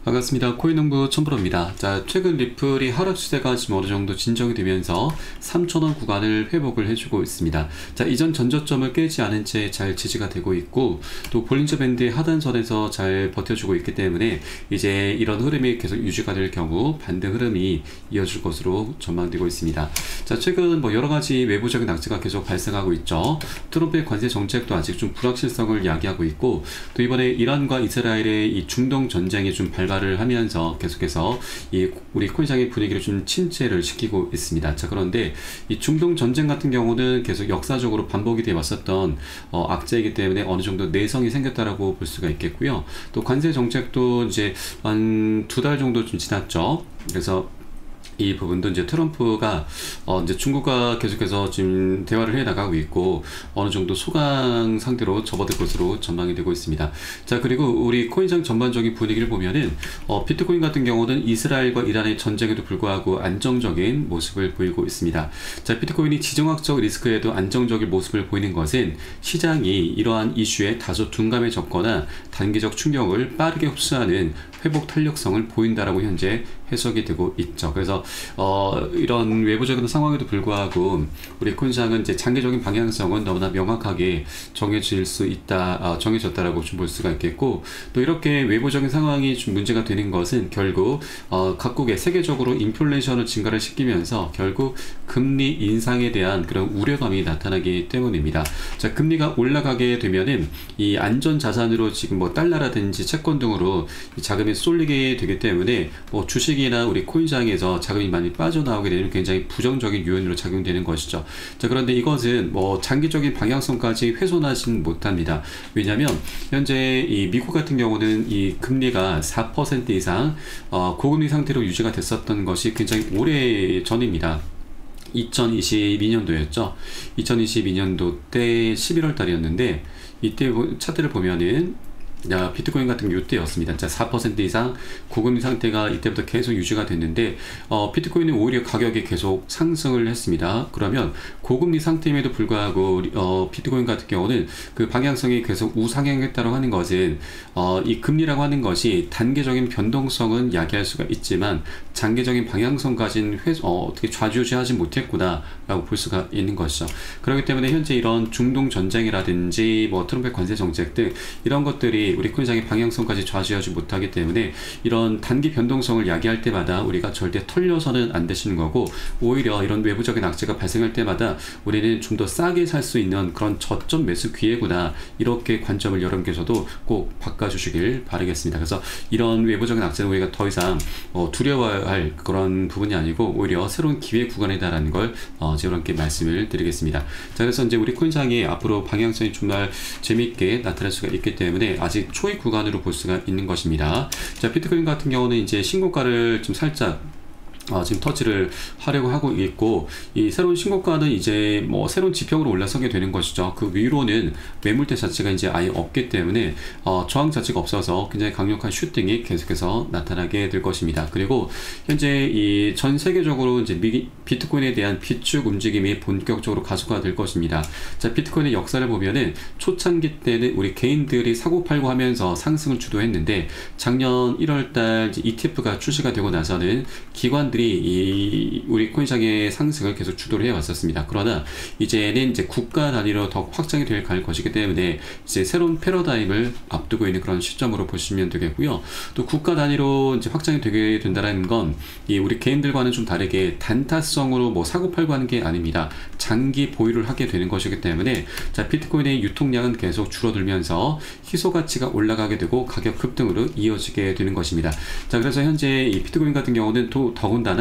반갑습니다. 코인농부 첨프로입니다. 자, 최근 리플이 하락 추세가 지금 어느 정도 진정이 되면서 3,000원 구간을 회복을 해주고 있습니다. 자, 이전 전저점을 깨지 않은 채 잘 지지가 되고 있고, 또 볼린저 밴드의 하단선에서 잘 버텨주고 있기 때문에 이제 이런 흐름이 계속 유지가 될 경우 반등 흐름이 이어질 것으로 전망되고 있습니다. 자, 최근 뭐 여러 가지 외부적인 악재가 계속 발생하고 있죠. 트럼프의 관세 정책도 아직 좀 불확실성을 야기하고 있고, 또 이번에 이란과 이스라엘의 이 중동 전쟁이 좀 발발을 하면서 계속해서 우리 코인시장의 분위기를 좀 침체를 시키고 있습니다. 자, 그런데 이 중동 전쟁 같은 경우는 계속 역사적으로 반복이 되어 왔었던 악재이기 때문에 어느 정도 내성이 생겼다라고 볼 수가 있겠고요. 또 관세 정책도 이제 한 2달 정도 좀 지났죠. 그래서 이 부분도 이제 트럼프가 이제 중국과 계속해서 지금 대화를 해 나가고 있고 어느 정도 소강 상태로 접어들 것으로 전망이 되고 있습니다. 자, 그리고 우리 코인시장 전반적인 분위기를 보면은 비트코인 같은 경우는 이스라엘과 이란의 전쟁에도 불구하고 안정적인 모습을 보이고 있습니다. 자, 비트코인이 지정학적 리스크에도 안정적인 모습을 보이는 것은 시장이 이러한 이슈에 다소 둔감해졌거나 단기적 충격을 빠르게 흡수하는 회복 탄력성을 보인다라고 현재 해석이 되고 있죠. 그래서 이런 외부적인 상황에도 불구하고 우리 코인시장은 이제 장기적인 방향성은 너무나 명확하게 정해질 수 있다, 정해졌다라고 좀 볼 수가 있겠고, 또 이렇게 외부적인 상황이 좀 문제가 되는 것은 결국 각국의 세계적으로 인플레이션을 증가를 시키면서 결국 금리 인상에 대한 그런 우려감이 나타나기 때문입니다. 자, 금리가 올라가게 되면은 이 안전 자산으로 지금 뭐 달러라든지 채권 등으로 자금이 쏠리게 되기 때문에 뭐 주식이나 우리 코인시장에서 자금이 많이 빠져나오게 되는 굉장히 부정적인 요인으로 작용되는 것이죠. 자, 그런데 이것은 뭐 장기적인 방향성까지 훼손하지는 못합니다. 왜냐하면 현재 이 미국 같은 경우는 이 금리가 4% 이상 고금리 상태로 유지가 됐었던 것이 굉장히 오래 전입니다. 2022년도였죠. 2022년도 때 11월 달이었는데 이때 차트를 보면은 비트코인 같은 게 이때였습니다. 4% 이상 고금리 상태가 이때부터 계속 유지가 됐는데 비트코인은 오히려 가격이 계속 상승을 했습니다. 그러면 고금리 상태임에도 불구하고 비트코인 같은 경우는 그 방향성이 계속 우상향했다고 하는 것은 이 금리라고 하는 것이 단계적인 변동성은 야기할 수가 있지만 장기적인 방향성까지는 어떻게 좌지우지하지 못했구나 라고 볼 수가 있는 것이죠. 그렇기 때문에 현재 이런 중동 전쟁이라든지 뭐 트럼프의 관세 정책 등 이런 것들이 우리 코인시장의 방향성까지 좌지우지 못하기 때문에 이런 단기 변동성을 야기할 때마다 우리가 절대 털려서는 안 되시는 거고, 오히려 이런 외부적인 악재가 발생할 때마다 우리는 좀 더 싸게 살 수 있는 그런 저점 매수 기회구나, 이렇게 관점을 여러분께서도 꼭 바꿔주시길 바라겠습니다. 그래서 이런 외부적인 악재는 우리가 더 이상 두려워할 그런 부분이 아니고 오히려 새로운 기회 구간이다라는 걸 제가 이렇게 말씀을 드리겠습니다. 자, 그래서 이제 우리 코인시장이 앞으로 방향성이 정말 재미있게 나타날 수가 있기 때문에 아직 초입 구간으로 볼 수가 있는 것입니다. 자, 비트코인 같은 경우는 이제 신고가를 좀 살짝 지금 터치를 하려고 하고 있고, 이 새로운 신고가는 이제 뭐 새로운 지평으로 올라서게 되는 것이죠. 그 위로는 매물대 자체가 이제 아예 없기 때문에 저항 자체가 없어서 굉장히 강력한 슈팅이 계속해서 나타나게 될 것입니다. 그리고 현재 이 전 세계적으로 이제 비트코인에 대한 비축 움직임이 본격적으로 가속화될 것입니다. 자, 비트코인의 역사를 보면은 초창기 때는 우리 개인들이 사고팔고 하면서 상승을 주도했는데 작년 1월달 ETF가 출시가 되고 나서는 기관들이 우리 코인시장의 상승을 계속 주도를 해왔었습니다. 그러나 이제는 이제 국가 단위로 더 확장이 될 것이기 때문에 이제 새로운 패러다임을 앞두고 있는 그런 시점으로 보시면 되겠고요. 또 국가 단위로 이제 확장이 되게 된다는 건 우리 개인들과는 좀 다르게 단타성으로 뭐 사고팔고 하는 게 아닙니다. 장기 보유를 하게 되는 것이기 때문에 자, 비트코인의 유통량은 계속 줄어들면서 희소 가치가 올라가게 되고 가격 급등으로 이어지게 되는 것입니다. 자, 그래서 현재 이 비트코인 같은 경우는 더군다나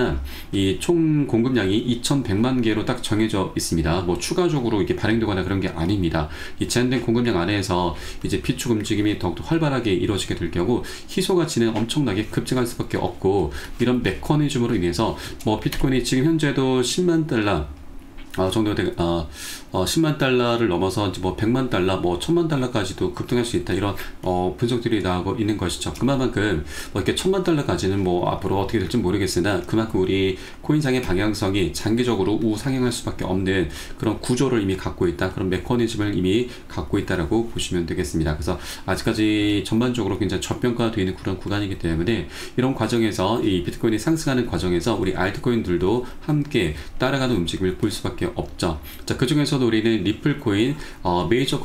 이 총 공급량이 2,100만 개로 딱 정해져 있습니다. 뭐 추가적으로 이게 발행되거나 그런 게 아닙니다. 이 제한된 공급량 안에서 이제 비축 움직임이 더욱더 활발하게 이루어지게 될 경우 희소 가치는 엄청나게 급증할 수밖에 없고, 이런 메커니즘으로 인해서 뭐 비트코인이 지금 현재도 10만 달러 정도 10만 달러를 넘어서 이제 뭐 100만 달러, 뭐 1000만 달러까지도 급등할 수 있다, 이런 분석들이 나오고 있는 것이죠. 그만큼 뭐 이렇게 1000만 달러까지는 뭐 앞으로 어떻게 될지 모르겠으나, 그만큼 우리 코인상의 방향성이 장기적으로 우상향할 수밖에 없는 그런 구조를 이미 갖고 있다, 그런 메커니즘을 이미 갖고 있다라고 보시면 되겠습니다. 그래서 아직까지 전반적으로 굉장히 저평가되어 있는 그런 구간이기 때문에, 이런 과정에서 이 비트코인이 상승하는 과정에서 우리 알트코인들도 함께 따라가는 움직임을 볼 수밖에 없죠. 자, 그 중에서도 우리는 리플 코인, 메이저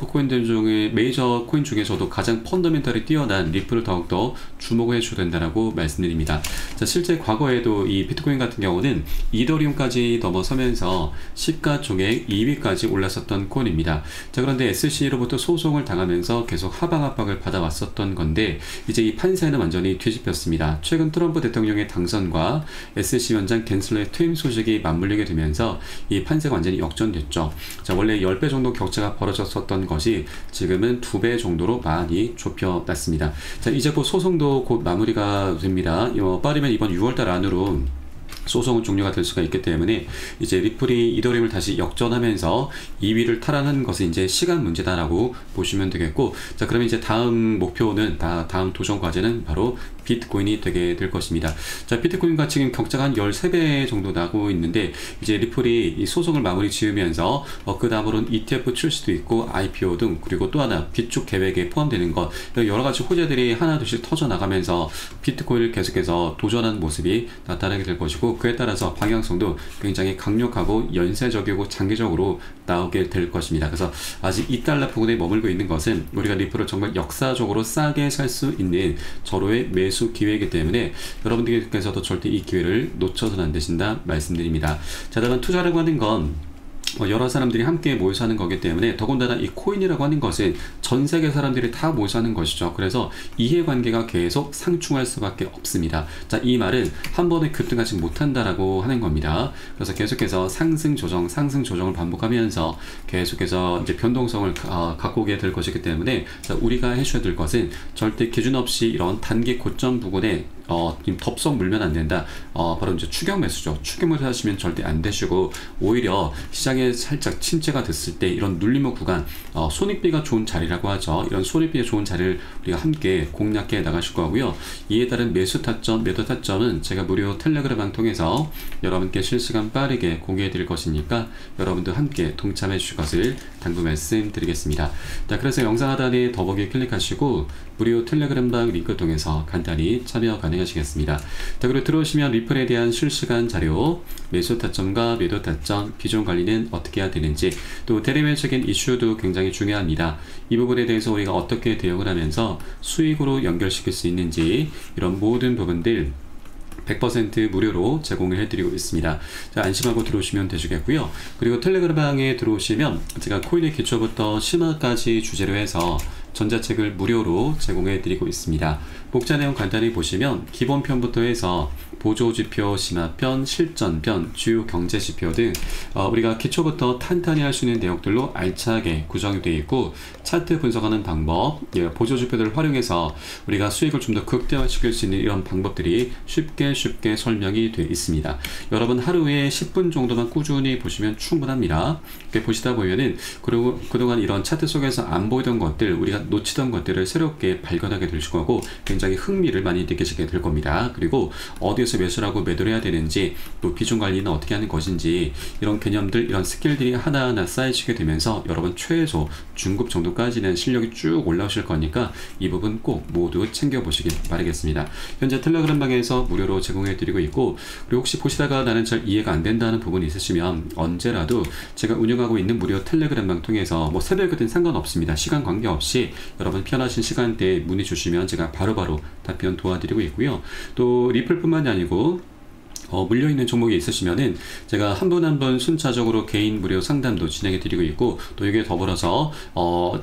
코인 중에서도 가장 펀더멘털이 뛰어난 리플을 더욱더 주목을 해줘야 된다라고 말씀드립니다. 자, 실제 과거에도 이 비트코인 같은 경우는 이더리움까지 넘어서면서 시가총액 2위까지 올랐었던 코인입니다. 자, 그런데 SEC로부터 소송을 당하면서 계속 하방 압박을 받아왔었던 건데, 이제 이 판세는 완전히 뒤집혔습니다. 최근 트럼프 대통령의 당선과 SEC 위원장 겐슬러의 퇴임 소식이 맞물리게 되면서 이 판세가 완전히 역전됐죠. 자, 원래 10배 정도 격차가 벌어졌었던 것이 지금은 2배 정도로 많이 좁혀났습니다. 자, 이제 곧 소송도 곧 마무리가 됩니다. 빠르면 이번 6월달 안으로 소송은 종료가 될 수가 있기 때문에, 이제 리플이 이더리움을 다시 역전하면서 2위를 탈환하는 것은 이제 시간 문제다라고 보시면 되겠고, 자, 그러면 이제 다음 목표는, 다음 도전 과제는 바로 비트코인이 되게 될 것입니다. 자, 비트코인과 지금 격차가 한 13배 정도 나고 있는데, 이제 리플이 이 소송을 마무리 지으면서 그 다음으로는 ETF 출시도 있고 IPO 등, 그리고 또 하나 비축 계획에 포함되는 것, 여러 가지 호재들이 하나둘씩 터져 나가면서 비트코인을 계속해서 도전하는 모습이 나타나게 될 것이고, 그에 따라서 방향성도 굉장히 강력하고 연쇄적이고 장기적으로 나오게 될 것입니다. 그래서 아직 2달러 부근에 머물고 있는 것은 우리가 리플을 정말 역사적으로 싸게 살 수 있는 절호의 매수 기회이기 때문에, 여러분들께서도 절대 이 기회를 놓쳐서는 안 되신다 말씀드립니다. 자, 다만 투자라고 하는 건 여러 사람들이 함께 모여서 하는 거기 때문에, 더군다나 이 코인이라고 하는 것은 전 세계 사람들이 다 모여서 하는 것이죠. 그래서 이해관계가 계속 상충할 수밖에 없습니다. 자, 이 말은 한 번에 급등하지 못한다라고 하는 겁니다. 그래서 계속해서 상승 조정을 반복하면서 계속해서 이제 변동성을 갖고 오게 될 것이기 때문에, 자, 우리가 해줘야 될 것은 절대 기준 없이 이런 단기 고점 부근에 덥석 물면 안 된다. 바로 이제 추격 매수죠. 추격 매수 하시면 절대 안 되시고, 오히려 시장에 살짝 침체가 됐을 때 이런 눌림목 구간, 손익비가 좋은 자리라고 하죠. 이런 손익비가 좋은 자리를 우리가 함께 공략해 나가실 거고요. 이에 따른 매수 타점, 매도 타점은 제가 무료 텔레그램 통해서 여러분께 실시간 빠르게 공유해 드릴 것이니까, 여러분도 함께 동참해 주실 것을 당부 말씀드리겠습니다. 자, 그래서 영상 하단에 더보기 클릭하시고 무료 텔레그램방 링크 통해서 간단히 참여 가능하시겠습니다. 자, 그리고 들어오시면 리플에 대한 실시간 자료, 매수 타점과 매도 타점, 비중 관리는 어떻게 해야 되는지, 또 대내외적인 이슈도 굉장히 중요합니다. 이 부분에 대해서 우리가 어떻게 대응을 하면서 수익으로 연결시킬 수 있는지, 이런 모든 부분들 100% 무료로 제공을 해드리고 있습니다. 자, 안심하고 들어오시면 되시겠고요. 그리고 텔레그램방에 들어오시면 제가 코인의 기초부터 심화까지 주제로 해서 전자책을 무료로 제공해 드리고 있습니다. 목차 내용 간단히 보시면 기본편부터 해서 보조지표, 심화편, 실전편, 주요 경제지표 등 우리가 기초부터 탄탄히 할 수 있는 내용들로 알차게 구성이 되어 있고, 차트 분석하는 방법, 보조지표들을 활용해서 우리가 수익을 좀 더 극대화시킬 수 있는 이런 방법들이 쉽게 설명이 되어 있습니다. 여러분 하루에 10분 정도만 꾸준히 보시면 충분합니다. 이렇게 보시다 보면은, 그리고 그동안 이런 차트 속에서 안 보이던 것들, 우리가 놓치던 것들을 새롭게 발견하게 되실 거고, 굉장히 흥미를 많이 느끼시게 될 겁니다. 그리고 어디에서 매수를 하고 매도를 해야 되는지, 또 비중 관리는 어떻게 하는 것인지, 이런 개념들, 이런 스킬들이 하나하나 쌓이시게 되면서 여러분 최소 중급 정도까지는 실력이 쭉 올라오실 거니까 이 부분 꼭 모두 챙겨보시길 바라겠습니다. 현재 텔레그램 방에서 무료로 제공해 드리고 있고, 그리고 혹시 보시다가 나는 잘 이해가 안 된다는 부분이 있으시면 언제라도 제가 운영하고 있는 무료 텔레그램 방 통해서 뭐 새벽이든 상관없습니다. 시간 관계없이 여러분 편하신 시간대에 문의 주시면 제가 바로바로 답변 도와드리고 있고요. 또 리플뿐만이 아니고 물려있는 종목이 있으시면은 제가 한 분 한 분 순차적으로 개인 무료 상담도 진행해 드리고 있고, 또 이게 더불어서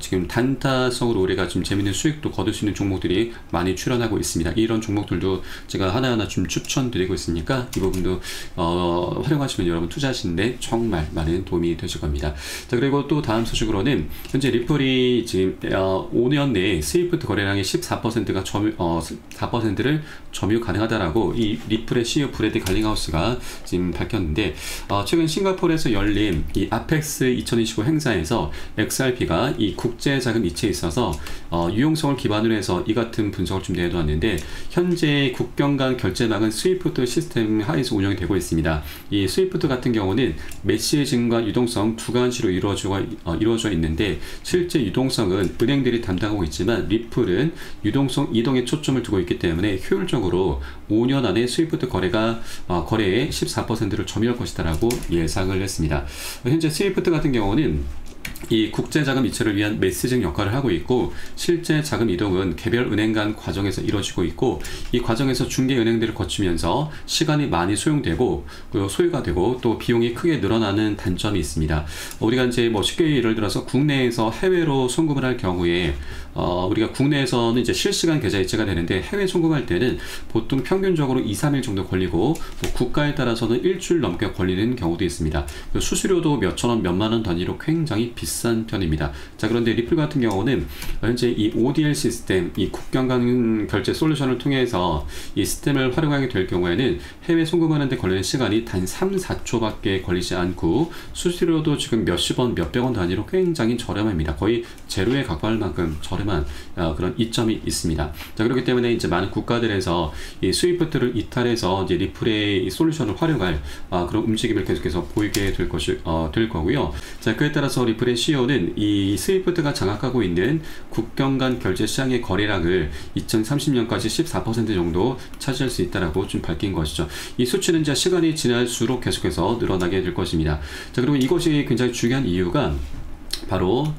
지금 단타성으로 우리가 좀 재밌는 수익도 거둘 수 있는 종목들이 많이 출현하고 있습니다. 이런 종목들도 제가 하나하나 좀 추천드리고 있으니까 이 부분도 활용하시면 여러분 투자하시는데 정말 많은 도움이 되실 겁니다. 자, 그리고 또 다음 소식으로는 현재 리플이 지금 5년 내에 스위프트 거래량의 14%가 4%를 점유 가능하다라고 이 리플의 CEO 브래드 갈링하우스가 지금 밝혔는데, 최근 싱가포르에서 열린 이 아펙스 2025 행사에서 XRP가 이 국제 자금 이체에 있어서 유용성을 기반으로 해서 이 같은 분석을 좀 내놓았는데, 현재 국경 간 결제망은 스위프트 시스템 하에서 운영이 되고 있습니다. 이 스위프트 같은 경우는 메시징과 유동성 두 가지로 이루어져 있는데, 실제 유동성은 은행들이 담당하고 있지만 리플은 유동성 이동에 초점을 두고 있기 때문에 효율적으로 5년 안에 스위프트 거래의 14%를 점유할 것이다라고 예상을 했습니다. 현재 스위프트 같은 경우는 이 국제자금 이체를 위한 메시징 역할을 하고 있고, 실제 자금 이동은 개별 은행 간 과정에서 이루어지고 있고, 이 과정에서 중개 은행들을 거치면서 시간이 많이 소요되고 소요가 되고 또 비용이 크게 늘어나는 단점이 있습니다. 우리가 이제 쉽게 예를 들어서 국내에서 해외로 송금을 할 경우에 우리가 국내에서는 이제 실시간 계좌 이체가 되는데, 해외 송금할 때는 보통 평균적으로 2-3일 정도 걸리고, 또 국가에 따라서는 일주일 넘게 걸리는 경우도 있습니다. 수수료도 몇천원, 몇만원 단위로 굉장히 비싼 편입니다. 자, 그런데 리플 같은 경우는 현재 이 ODL 시스템, 이 국경 간 결제 솔루션을 통해서 이 시스템을 활용하게 될 경우에는 해외 송금하는 데 걸리는 시간이 단 3-4초밖에 걸리지 않고, 수수료도 지금 몇십원, 몇백원 단위로 굉장히 저렴합니다. 거의 제로에 가까울 만큼 저렴한 그런 이점이 있습니다. 자, 그렇기 때문에 이제 많은 국가들에서 이 스위프트를 이탈해서 이제 리플의 이 솔루션을 활용할 그런 움직임을 계속해서 보이게 될 거고요. 자, 그에 따라서 리플의 CEO는 이 스위프트가 장악하고 있는 국경 간 결제 시장의 거래량을 2030년까지 14% 정도 차지할 수 있다라고 좀 밝힌 것이죠. 이 수치는 이제 시간이 지날수록 계속해서 늘어나게 될 것입니다. 자, 그리고 이것이 굉장히 중요한 이유가 바로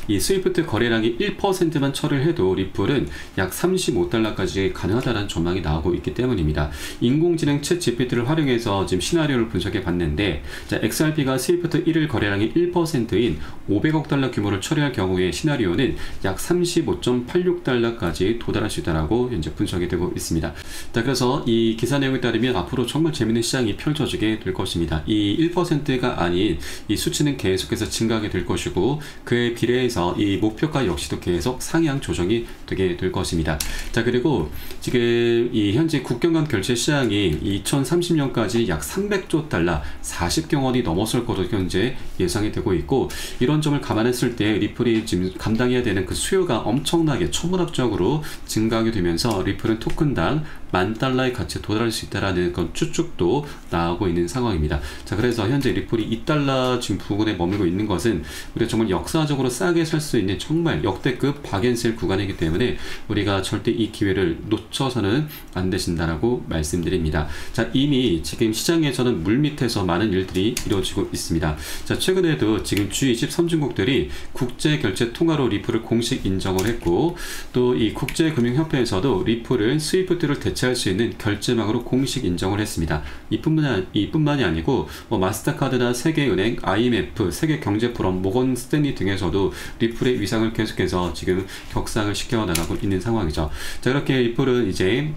이 스위프트 거래량이 1%만 처리해도 리플은 약 35달러까지 가능하다는 전망이 나오고 있기 때문입니다. 인공지능 챗 GPT를 활용해서 지금 시나리오를 분석해 봤는데, 자, XRP가 스위프트 1일 거래량이 1%인 500억 달러 규모를 처리할 경우에 시나리오는 약 35.86달러까지 도달할 수 있다라고 현재 분석이 되고 있습니다. 자, 그래서 이 기사 내용에 따르면 앞으로 정말 재밌는 시장이 펼쳐지게 될 것입니다. 이 1%가 아닌 이 수치는 계속해서 증가하게 될 것이고, 그에 비례해서 이 목표가 역시도 계속 상향 조정이 되게 될 것입니다. 자, 그리고 지금 이 현재 국경 간 결제 시장이 2030년까지 약 300조 달러, 40조 원이 넘어설 것으로 현재 예상이 되고 있고, 이런 점을 감안했을 때 리플이 지금 감당해야 되는 그 수요가 엄청나게 천문학적으로 증가하게 되면서 리플은 토큰당 $10,000의 가치에 도달할 수 있다라는 그런 추측도 나오고 있는 상황입니다. 자, 그래서 현재 리플이 $2 지금 부근에 머물고 있는 것은 우리가 정말 역사적으로 싸게 살 수 있는 정말 역대급 박앤셀 구간이기 때문에 우리가 절대 이 기회를 놓쳐서는 안 되신다라고 말씀드립니다. 자, 이미 지금 시장에서는 물밑에서 많은 일들이 이루어지고 있습니다. 자, 최근에도 지금 G20 선진국들이 국제결제 통화로 리플을 공식 인정을 했고, 또 이 국제금융협회에서도 리플을 스위프트를 대체할 수 있는 결제망으로 공식 인정을 했습니다. 이뿐만이 아니고 마스터카드나 세계은행, IMF, 세계경제포럼, 모건 스탠리 등에서도 리플의 위상을 계속해서 지금 격상을 시켜 나가고 있는 상황이죠. 자, 그렇게 리플은 이제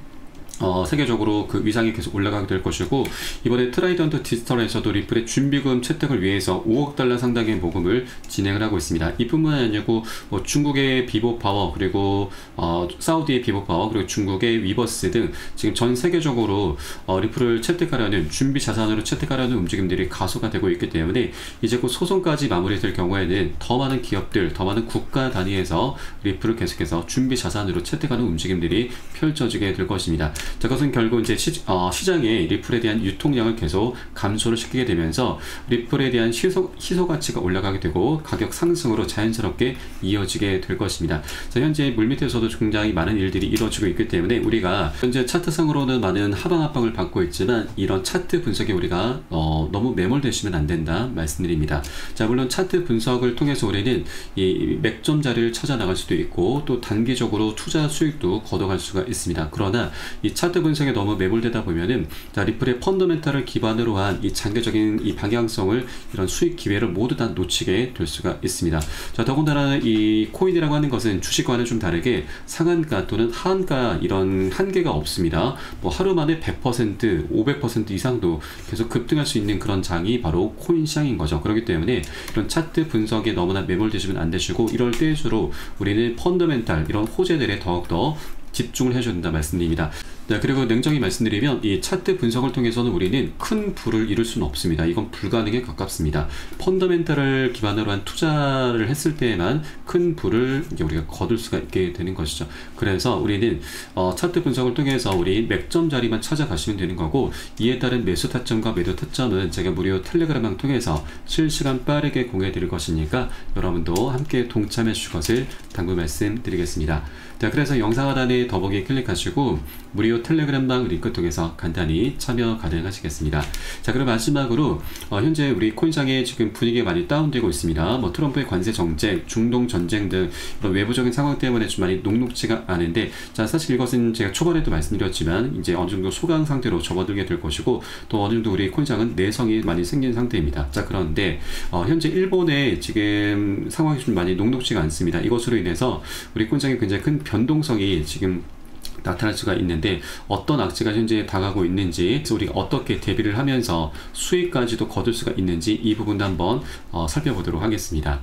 세계적으로 그 위상이 계속 올라가게 될 것이고, 이번에 트라이던트 디지털에서도 리플의 준비금 채택을 위해서 5억 달러 상당의 모금을 진행을 하고 있습니다. 이뿐만이 아니고 중국의 비보파워, 그리고 사우디의 비보파워, 그리고 중국의 위버스 등 지금 전 세계적으로 리플을 채택하려는, 준비 자산으로 채택하려는 움직임들이 가속화 되고 있기 때문에 이제 곧 소송까지 마무리될 경우에는 더 많은 기업들, 더 많은 국가 단위에서 리플을 계속해서 준비 자산으로 채택하는 움직임들이 펼쳐지게 될 것입니다. 자, 그것은 결국 이제 시장에 리플에 대한 유통량을 계속 감소를 시키게 되면서 리플에 대한 희소 가치가 올라가게 되고 가격 상승으로 자연스럽게 이어지게 될 것입니다. 자, 현재 물밑에서도 굉장히 많은 일들이 이루어지고 있기 때문에 우리가 현재 차트상으로는 많은 하방 압박을 받고 있지만, 이런 차트 분석에 우리가 너무 매몰되시면 안 된다 말씀드립니다. 자, 물론 차트 분석을 통해서 우리는 이 맥점 자리를 찾아 나갈 수도 있고, 또 단기적으로 투자 수익도 거둬갈 수가 있습니다. 그러나 이 차트 분석에 너무 매몰되다 보면은, 자, 리플의 펀더멘탈을 기반으로 한 이 장기적인 이 방향성을, 이런 수익 기회를 모두 다 놓치게 될 수가 있습니다. 자, 더군다나 이 코인이라고 하는 것은 주식과는 좀 다르게 상한가 또는 하한가 이런 한계가 없습니다. 하루 만에 100%, 500% 이상도 계속 급등할 수 있는 그런 장이 바로 코인 시장인 거죠. 그렇기 때문에 이런 차트 분석에 너무나 매몰되시면 안 되시고, 이럴 때일수록 우리는 펀더멘탈, 이런 호재들에 더욱더 집중을 해줘야 된다 말씀드립니다. 네, 그리고 냉정히 말씀드리면 이 차트 분석을 통해서는 우리는 큰 부를 이룰 수는 없습니다. 이건 불가능에 가깝습니다. 펀더멘탈을 기반으로 한 투자를 했을 때에만 큰 부를 이제 우리가 거둘 수가 있게 되는 것이죠. 그래서 우리는 차트 분석을 통해서 우리 맥점 자리만 찾아가시면 되는 거고, 이에 따른 매수 타점과 매도 타점은 제가 무료 텔레그램을 통해서 실시간 빠르게 공유해 드릴 것이니까 여러분도 함께 동참해 주실 것을 당부 말씀드리겠습니다. 자, 그래서 영상 하단에 더보기 클릭하시고 무료 텔레그램방 링크 통해서 간단히 참여 가능하시겠습니다. 자, 그럼 마지막으로 현재 우리 코인상의 지금 분위기가 많이 다운되고 있습니다. 뭐 트럼프의 관세 정책, 중동 전쟁 등 이런 외부적인 상황 때문에 좀 많이 녹록지가 않은데, 자, 사실 이것은 제가 초반에도 말씀드렸지만 이제 어느 정도 소강 상태로 접어들게 될 것이고, 또 어느 정도 우리 코인상은 내성이 많이 생긴 상태입니다. 자, 그런데 현재 일본의 지금 상황이 좀 많이 녹록지가 않습니다. 이것으로 인해서 우리 코인상이 굉장히 큰 변동성이 지금 나타날 수가 있는데, 어떤 악재가 현재 다가오고 있는지, 우리가 어떻게 대비를 하면서 수익까지도 거둘 수가 있는지 이 부분도 한번 살펴보도록 하겠습니다.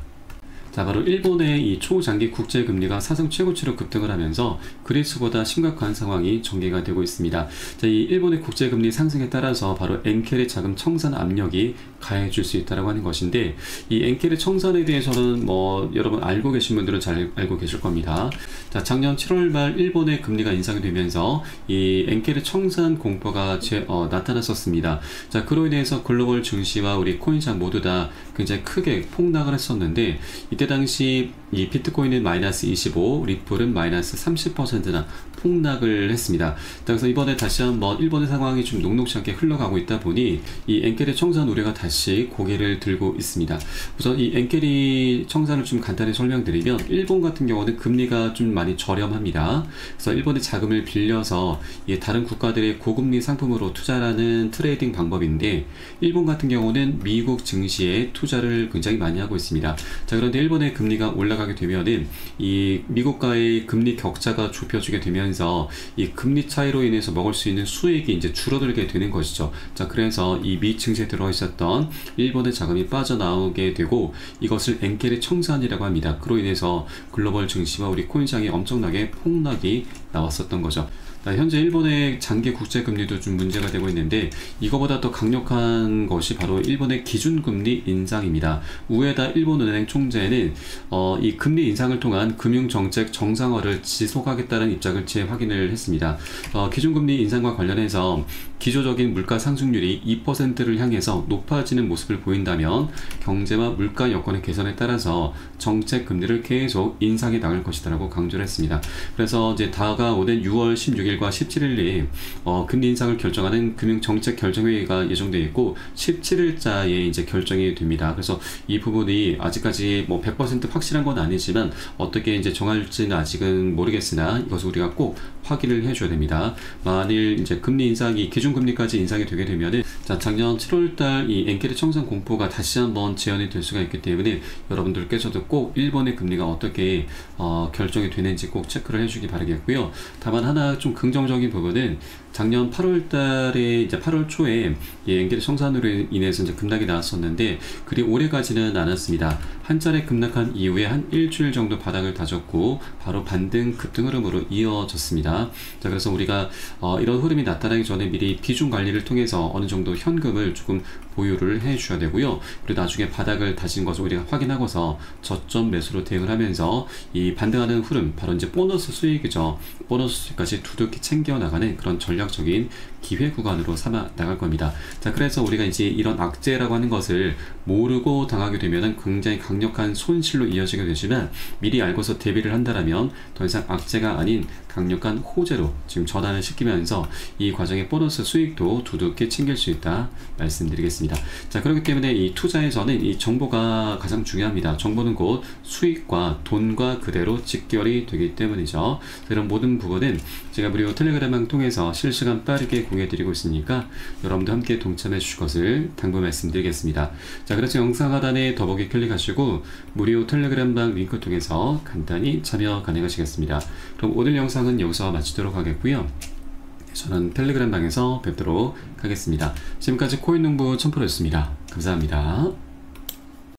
자, 바로 일본의 이 초장기 국제금리가 사상 최고치로 급등을 하면서 그리스보다 심각한 상황이 전개가 되고 있습니다. 자, 이 일본의 국제금리 상승에 따라서 바로 엔켈의 자금 청산 압력이 가해질 수 있다고 하는 것인데, 이 엔켈의 청산에 대해서는 뭐 여러분 알고 계신 분들은 잘 알고 계실 겁니다. 자, 작년 7월 말 일본의 금리가 인상이 되면서 이 엔켈의 청산 공포가 나타났었습니다. 자, 그로 인해서 글로벌 증시와 우리 코인상 모두 다 굉장히 크게 폭락을 했었는데, 이때 당시 이 비트코인은 마이너스 25, 리플은 마이너스 30%나 폭락을 했습니다. 그래서 이번에 다시 한번 일본의 상황이 좀 녹록지 않게 흘러가고 있다 보니 이 엔켈의 청산 우려가 다시 고개를 들고 있습니다. 우선 이 엔켈이 청산을 좀 간단히 설명드리면, 일본 같은 경우는 금리가 좀 많이 저렴합니다. 그래서 일본의 자금을 빌려서 다른 국가들의 고금리 상품으로 투자하는 트레이딩 방법인데, 일본 같은 경우는 미국 증시에 투자를 굉장히 많이 하고 있습니다. 자, 그런데 일본의 금리가 올라가게 되면은 이 미국과의 금리 격차가 좁혀지게 되면서 이 금리 차이로 인해서 먹을 수 있는 수익이 이제 줄어들게 되는 것이죠. 자, 그래서 이 미 증시에 들어 있었던 일본의 자금이 빠져나오게 되고, 이것을 엔켈의 청산이라고 합니다. 그로 인해서 글로벌 증시와 우리 코인시장에 엄청나게 폭락이 나왔었던 거죠. 현재 일본의 장기 국제금리도 좀 문제가 되고 있는데, 이거보다 더 강력한 것이 바로 일본의 기준금리 인상입니다. 우에다 일본은행 총재는 이 금리 인상을 통한 금융정책 정상화를 지속하겠다는 입장을 재확인을 했습니다. 기준금리 인상과 관련해서 기조적인 물가 상승률이 2%를 향해서 높아지는 모습을 보인다면 경제와 물가 여건의 개선에 따라서 정책 금리를 계속 인상해 나갈 것이다라고 강조를 했습니다. 그래서 이제 다가오는 6월 16일과 17일에 금리 인상을 결정하는 금융정책 결정회의가 예정되어 있고, 17일자에 이제 결정이 됩니다. 그래서 이 부분이 아직까지 뭐 100% 확실한 건 아니지만 어떻게 이제 정할지는 아직은 모르겠으나 이것을 우리가 꼭 확인을 해줘야 됩니다. 만일 이제 금리 인상이 기준금리까지 인상이 되게 되면은, 자, 작년 7월달 이 엔켈의 청산 공포가 다시 한번 재현이 될 수가 있기 때문에 여러분들께서도 꼭 일본의 금리가 어떻게 결정이 되는지 꼭 체크를 해주기 바라겠고요. 다만 하나 좀 긍정적인 부분은, 작년 8월 달에 이제 8월 초에 이 엔켈의 청산으로 인해서 이제 급락이 나왔었는데 그리 오래 가지는 않았습니다. 한 차례 급락한 이후에 한 일주일 정도 바닥을 다졌고 바로 반등 급등 흐름으로 이어졌습니다. 자, 그래서 우리가 이런 흐름이 나타나기 전에 미리 비중 관리를 통해서 어느 정도 현금을 조금 보유를 해 주셔야 되고요. 그리고 나중에 바닥을 다진 것을 우리가 확인하고서 저점 매수로 대응을 하면서 이 반등하는 흐름, 바로 이제 보너스 수익이죠. 보너스 수익까지 두둑히 챙겨 나가는 그런 전략적인 기회 구간으로 삼아 나갈 겁니다. 자, 그래서 우리가 이제 이런 악재라고 하는 것을 모르고 당하게 되면 굉장히 강력한 손실로 이어지게 되지만, 미리 알고서 대비를 한다면 더 이상 악재가 아닌 강력한 호재로 지금 전환을 시키면서 이 과정의 보너스 수익도 두둑히 챙길 수 있다 말씀드리겠습니다. 자, 그렇기 때문에 이 투자에서는 이 정보가 가장 중요합니다. 정보는 곧 수익과 돈과 그대로 직결이 되기 때문이죠. 이런 모든 부분은 제가 무료 텔레그램을 통해서 실시간 빠르게 공유해드리고 있으니까 여러분도 함께 동참해 주실 것을 당부 말씀드리겠습니다. 자, 그래서 영상 하단에 더보기 클릭하시고 무료 텔레그램방 링크 통해서 간단히 참여 가능하시겠습니다. 그럼 오늘 영상은 여기서 마치도록 하겠고요. 저는 텔레그램방에서 뵙도록 하겠습니다. 지금까지 코인농부 첨프로였습니다. 감사합니다.